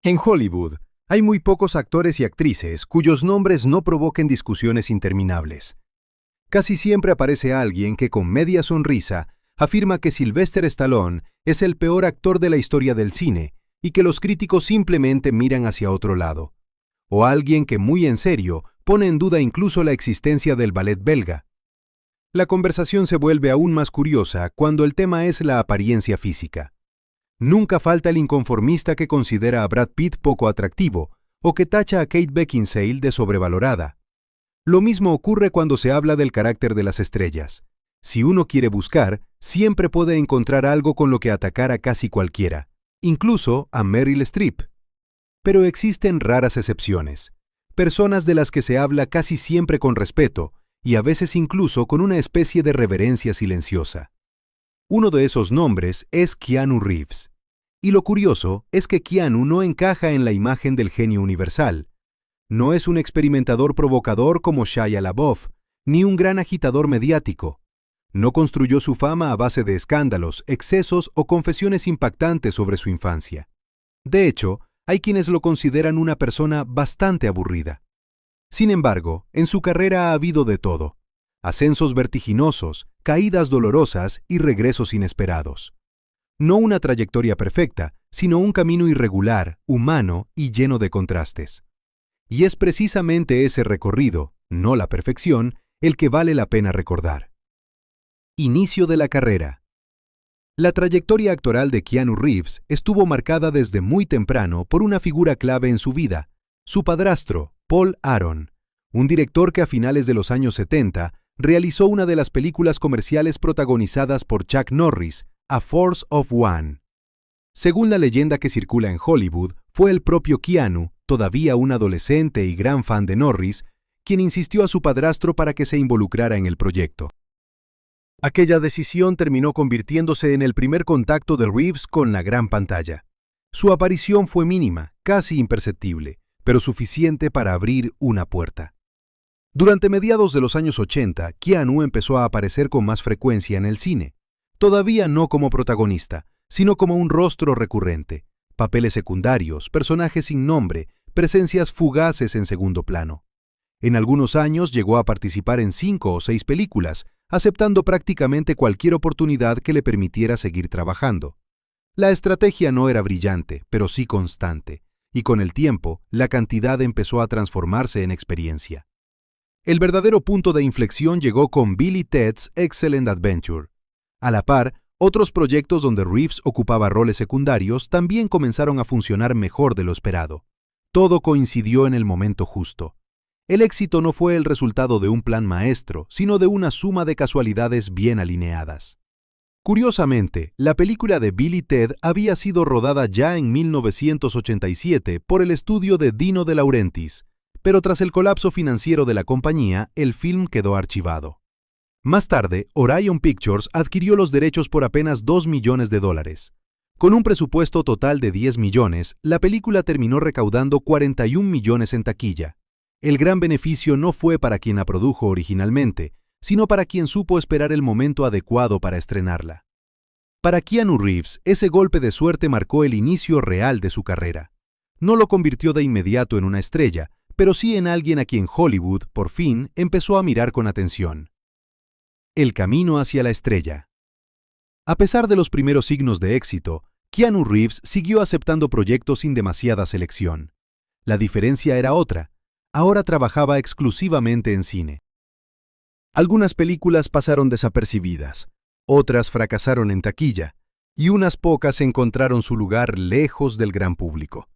En Hollywood, hay muy pocos actores y actrices cuyos nombres no provoquen discusiones interminables. Casi siempre aparece alguien que con media sonrisa afirma que Sylvester Stallone es el peor actor de la historia del cine y que los críticos simplemente miran hacia otro lado. O alguien que muy en serio pone en duda incluso la existencia del ballet belga. La conversación se vuelve aún más curiosa cuando el tema es la apariencia física. Nunca falta el inconformista que considera a Brad Pitt poco atractivo o que tacha a Kate Beckinsale de sobrevalorada. Lo mismo ocurre cuando se habla del carácter de las estrellas. Si uno quiere buscar, siempre puede encontrar algo con lo que atacar a casi cualquiera, incluso a Meryl Streep. Pero existen raras excepciones, personas de las que se habla casi siempre con respeto y a veces incluso con una especie de reverencia silenciosa. Uno de esos nombres es Keanu Reeves. Y lo curioso es que Keanu no encaja en la imagen del genio universal. No es un experimentador provocador como Shia LaBeouf, ni un gran agitador mediático. No construyó su fama a base de escándalos, excesos o confesiones impactantes sobre su infancia. De hecho, hay quienes lo consideran una persona bastante aburrida. Sin embargo, en su carrera ha habido de todo: ascensos vertiginosos, caídas dolorosas y regresos inesperados. No una trayectoria perfecta, sino un camino irregular, humano y lleno de contrastes. Y es precisamente ese recorrido, no la perfección, el que vale la pena recordar. Inicio de la carrera. La trayectoria actoral de Keanu Reeves estuvo marcada desde muy temprano por una figura clave en su vida, su padrastro, Paul Aaron, un director que a finales de los años 70 realizó una de las películas comerciales protagonizadas por Chuck Norris, A Force of One. Según la leyenda que circula en Hollywood, fue el propio Keanu, todavía un adolescente y gran fan de Norris, quien insistió a su padrastro para que se involucrara en el proyecto. Aquella decisión terminó convirtiéndose en el primer contacto de Reeves con la gran pantalla. Su aparición fue mínima, casi imperceptible, pero suficiente para abrir una puerta. Durante mediados de los años 80, Keanu empezó a aparecer con más frecuencia en el cine, todavía no como protagonista, sino como un rostro recurrente, papeles secundarios, personajes sin nombre, presencias fugaces en segundo plano. En algunos años llegó a participar en 5 o 6 películas, aceptando prácticamente cualquier oportunidad que le permitiera seguir trabajando. La estrategia no era brillante, pero sí constante, y con el tiempo, la cantidad empezó a transformarse en experiencia. El verdadero punto de inflexión llegó con Bill y Ted's Excellent Adventure. A la par, otros proyectos donde Reeves ocupaba roles secundarios también comenzaron a funcionar mejor de lo esperado. Todo coincidió en el momento justo. El éxito no fue el resultado de un plan maestro, sino de una suma de casualidades bien alineadas. Curiosamente, la película de Bill y Ted había sido rodada ya en 1987 por el estudio de Dino De Laurentiis, pero tras el colapso financiero de la compañía, el film quedó archivado. Más tarde, Orion Pictures adquirió los derechos por apenas $2 millones. Con un presupuesto total de 10 millones, la película terminó recaudando 41 millones en taquilla. El gran beneficio no fue para quien la produjo originalmente, sino para quien supo esperar el momento adecuado para estrenarla. Para Keanu Reeves, ese golpe de suerte marcó el inicio real de su carrera. No lo convirtió de inmediato en una estrella, pero sí en alguien a quien Hollywood, por fin, empezó a mirar con atención. El camino hacia la estrella. A pesar de los primeros signos de éxito, Keanu Reeves siguió aceptando proyectos sin demasiada selección. La diferencia era otra. Ahora trabajaba exclusivamente en cine. Algunas películas pasaron desapercibidas, otras fracasaron en taquilla, y unas pocas encontraron su lugar lejos del gran público.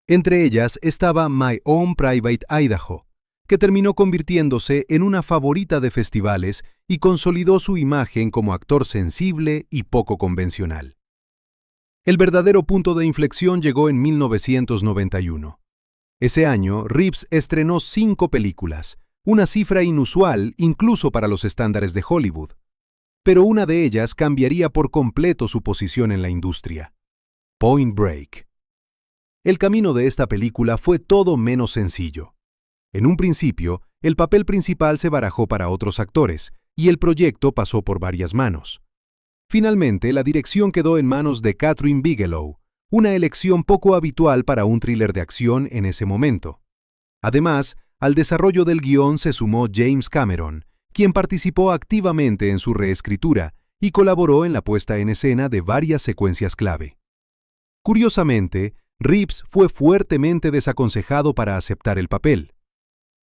Entre ellas estaba My Own Private Idaho, que terminó convirtiéndose en una favorita de festivales y consolidó su imagen como actor sensible y poco convencional. El verdadero punto de inflexión llegó en 1991. Ese año, Reeves estrenó 5 películas, una cifra inusual incluso para los estándares de Hollywood. Pero una de ellas cambiaría por completo su posición en la industria: Point Break. El camino de esta película fue todo menos sencillo. En un principio, el papel principal se barajó para otros actores, y el proyecto pasó por varias manos. Finalmente, la dirección quedó en manos de Kathryn Bigelow, una elección poco habitual para un thriller de acción en ese momento. Además, al desarrollo del guión se sumó James Cameron, quien participó activamente en su reescritura y colaboró en la puesta en escena de varias secuencias clave. Curiosamente, Reeves fue fuertemente desaconsejado para aceptar el papel.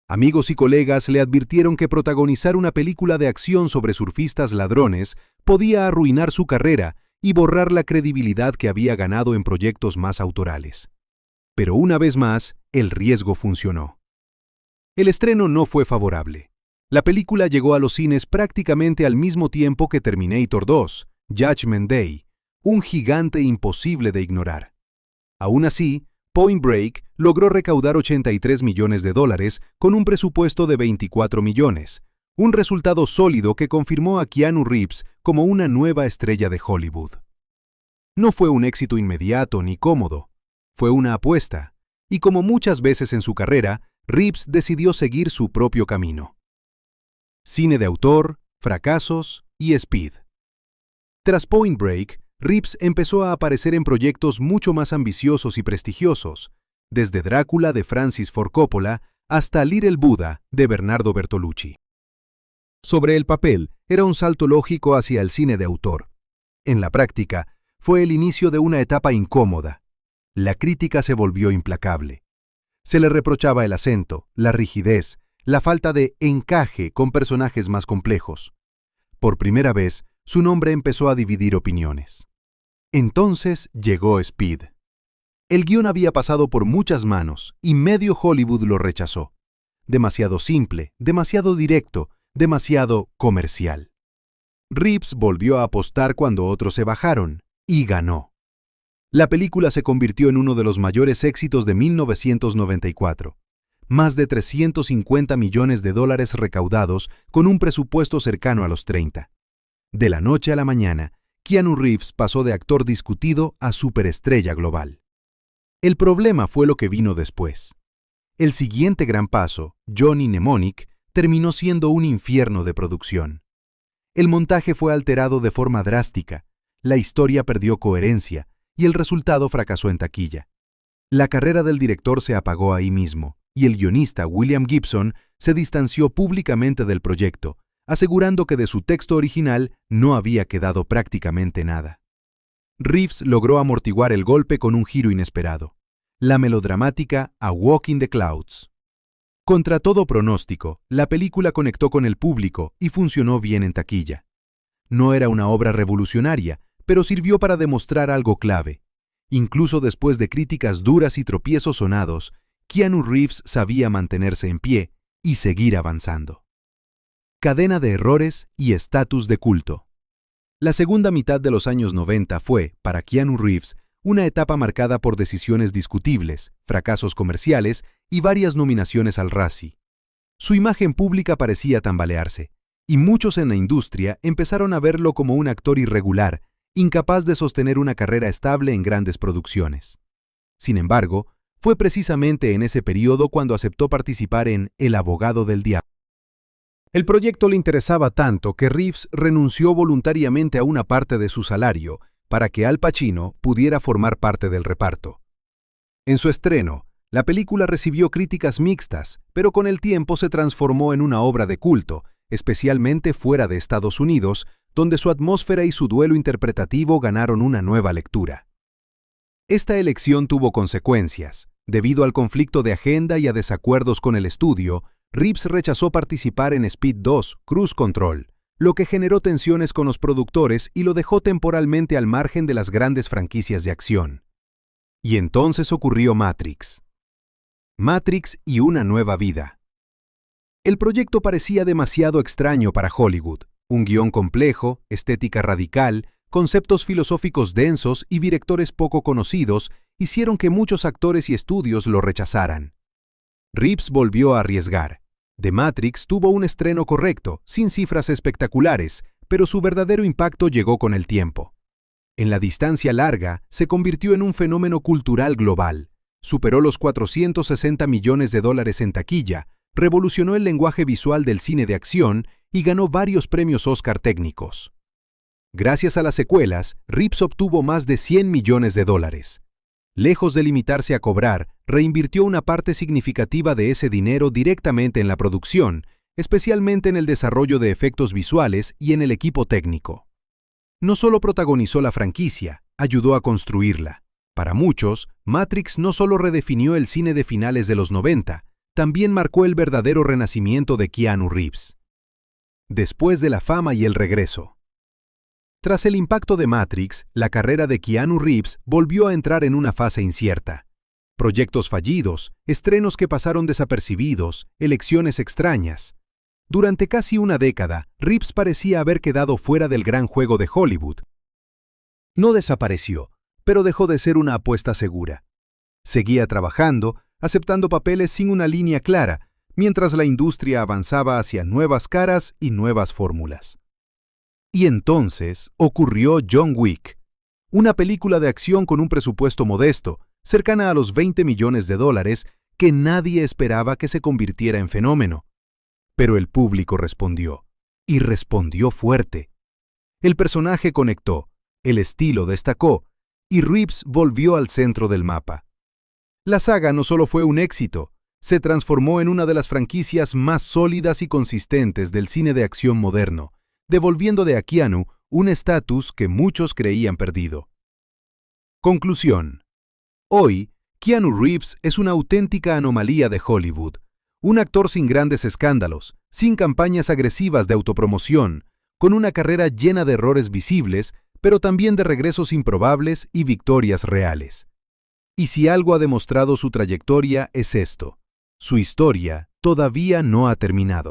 Amigos y colegas le advirtieron que protagonizar una película de acción sobre surfistas ladrones podía arruinar su carrera y borrar la credibilidad que había ganado en proyectos más autorales. Pero una vez más, el riesgo funcionó. El estreno no fue favorable. La película llegó a los cines prácticamente al mismo tiempo que Terminator 2, Judgment Day, un gigante imposible de ignorar. Aún así, Point Break logró recaudar $83 millones con un presupuesto de 24 millones, un resultado sólido que confirmó a Keanu Reeves como una nueva estrella de Hollywood. No fue un éxito inmediato ni cómodo, fue una apuesta, y como muchas veces en su carrera, Reeves decidió seguir su propio camino. Cine de autor, fracasos y Speed. Tras Point Break, Reeves empezó a aparecer en proyectos mucho más ambiciosos y prestigiosos, desde Drácula de Francis Ford Coppola hasta Little Buddha de Bernardo Bertolucci. Sobre el papel, era un salto lógico hacia el cine de autor. En la práctica, fue el inicio de una etapa incómoda. La crítica se volvió implacable. Se le reprochaba el acento, la rigidez, la falta de encaje con personajes más complejos. Por primera vez, su nombre empezó a dividir opiniones. Entonces llegó Speed. El guión había pasado por muchas manos y medio Hollywood lo rechazó. Demasiado simple, demasiado directo, demasiado comercial. Reeves volvió a apostar cuando otros se bajaron, y ganó. La película se convirtió en uno de los mayores éxitos de 1994. Más de $350 millones recaudados con un presupuesto cercano a los 30. De la noche a la mañana, Keanu Reeves pasó de actor discutido a superestrella global. El problema fue lo que vino después. El siguiente gran paso, Johnny Mnemonic, terminó siendo un infierno de producción. El montaje fue alterado de forma drástica, la historia perdió coherencia y el resultado fracasó en taquilla. La carrera del director se apagó ahí mismo y el guionista William Gibson se distanció públicamente del proyecto, asegurando que de su texto original no había quedado prácticamente nada. Reeves logró amortiguar el golpe con un giro inesperado, la melodramática A Walk in the Clouds. Contra todo pronóstico, la película conectó con el público y funcionó bien en taquilla. No era una obra revolucionaria, pero sirvió para demostrar algo clave. Incluso después de críticas duras y tropiezos sonados, Keanu Reeves sabía mantenerse en pie y seguir avanzando. Cadena de errores y estatus de culto. La segunda mitad de los años 90 fue, para Keanu Reeves, una etapa marcada por decisiones discutibles, fracasos comerciales y varias nominaciones al Razzie. Su imagen pública parecía tambalearse, y muchos en la industria empezaron a verlo como un actor irregular, incapaz de sostener una carrera estable en grandes producciones. Sin embargo, fue precisamente en ese periodo cuando aceptó participar en El abogado del diablo. El proyecto le interesaba tanto que Reeves renunció voluntariamente a una parte de su salario para que Al Pacino pudiera formar parte del reparto. En su estreno, la película recibió críticas mixtas, pero con el tiempo se transformó en una obra de culto, especialmente fuera de Estados Unidos, donde su atmósfera y su duelo interpretativo ganaron una nueva lectura. Esta elección tuvo consecuencias. Debido al conflicto de agenda y a desacuerdos con el estudio, Reeves rechazó participar en Speed 2, Cruise Control, lo que generó tensiones con los productores y lo dejó temporalmente al margen de las grandes franquicias de acción. Y entonces ocurrió Matrix. Matrix y una nueva vida. El proyecto parecía demasiado extraño para Hollywood. Un guión complejo, estética radical, conceptos filosóficos densos y directores poco conocidos hicieron que muchos actores y estudios lo rechazaran. Reeves volvió a arriesgar. The Matrix tuvo un estreno correcto, sin cifras espectaculares, pero su verdadero impacto llegó con el tiempo. En la distancia larga, se convirtió en un fenómeno cultural global. Superó los $460 millones en taquilla, revolucionó el lenguaje visual del cine de acción y ganó varios premios Oscar técnicos. Gracias a las secuelas, Reeves obtuvo más de $100 millones. Lejos de limitarse a cobrar, reinvirtió una parte significativa de ese dinero directamente en la producción, especialmente en el desarrollo de efectos visuales y en el equipo técnico. No solo protagonizó la franquicia, ayudó a construirla. Para muchos, Matrix no solo redefinió el cine de finales de los 90, también marcó el verdadero renacimiento de Keanu Reeves. Después de la fama y el regreso. Tras el impacto de Matrix, la carrera de Keanu Reeves volvió a entrar en una fase incierta. Proyectos fallidos, estrenos que pasaron desapercibidos, elecciones extrañas. Durante casi una década, Reeves parecía haber quedado fuera del gran juego de Hollywood. No desapareció, pero dejó de ser una apuesta segura. Seguía trabajando, aceptando papeles sin una línea clara, mientras la industria avanzaba hacia nuevas caras y nuevas fórmulas. Y entonces ocurrió John Wick, una película de acción con un presupuesto modesto, cercana a los $20 millones, que nadie esperaba que se convirtiera en fenómeno. Pero el público respondió, y respondió fuerte. El personaje conectó, el estilo destacó, y Reeves volvió al centro del mapa. La saga no solo fue un éxito, se transformó en una de las franquicias más sólidas y consistentes del cine de acción moderno, devolviéndole a Keanu un estatus que muchos creían perdido. Conclusión. Hoy, Keanu Reeves es una auténtica anomalía de Hollywood, un actor sin grandes escándalos, sin campañas agresivas de autopromoción, con una carrera llena de errores visibles, pero también de regresos improbables y victorias reales. Y si algo ha demostrado su trayectoria es esto: su historia todavía no ha terminado.